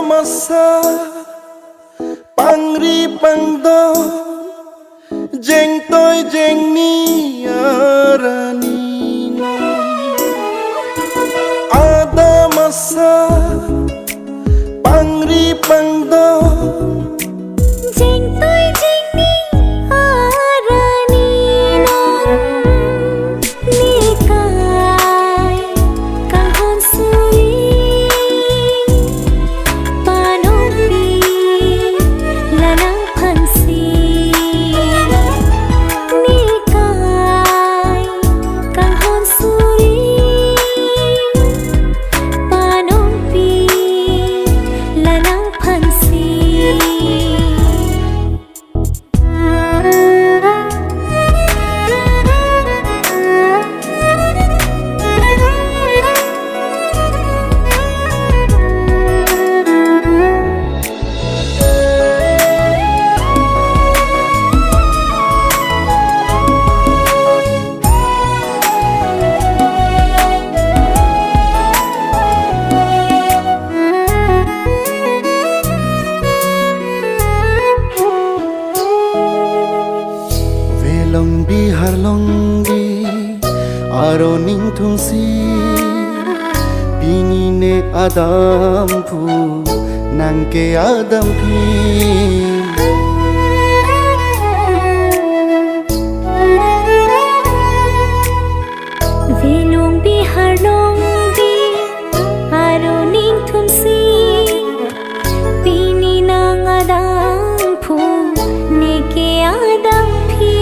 Masa pangri pangdo jeng tôi jeng ni arani ada masa pangri pangdo jeng tôi jeng ni arani nikai kahon suri long bi aro ning thung si pini ne adam phu nang ke adam phi velong bi har long bi aro ning thung si pini nang adam phu ne ke adam phi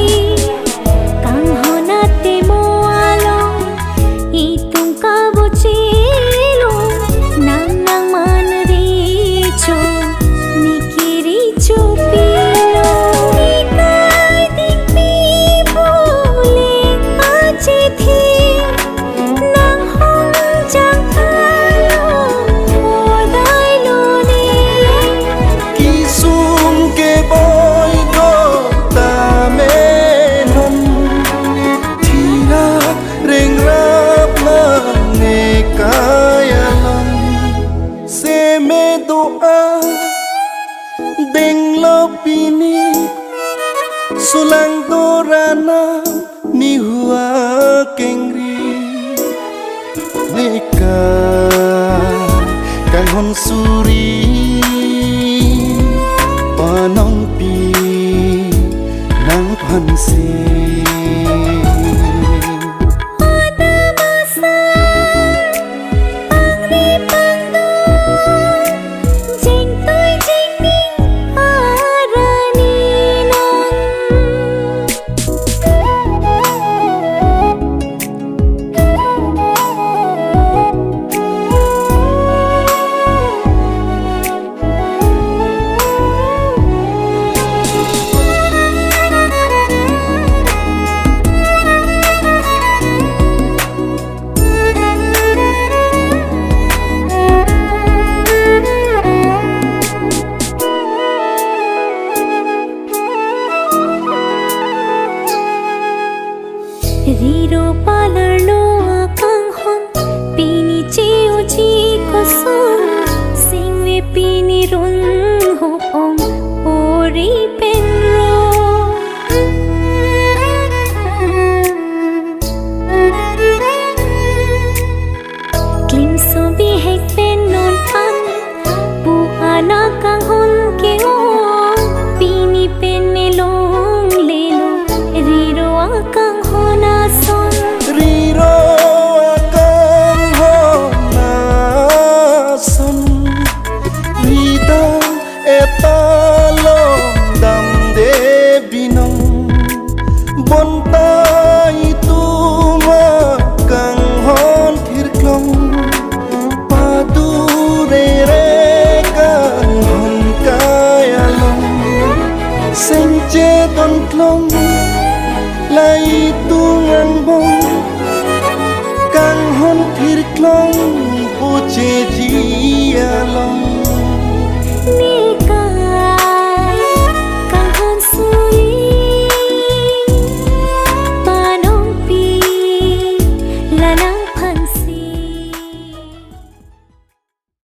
deng lo pini sulang dorana ni hua kengri neka kang hon suri panong pi nang phansi Riro palar lo akang hon pini chiu chi ko son singwe pini run ho ong ori pen ro klim so bi hek pen non pan pu ana kang hon ke o pini pen me long le lo riro akang bontai tu makang hon thirklong padu re kang hon kaya long sengche hòn klong lấy tu ngang bông càng hòn thịt klong po che chia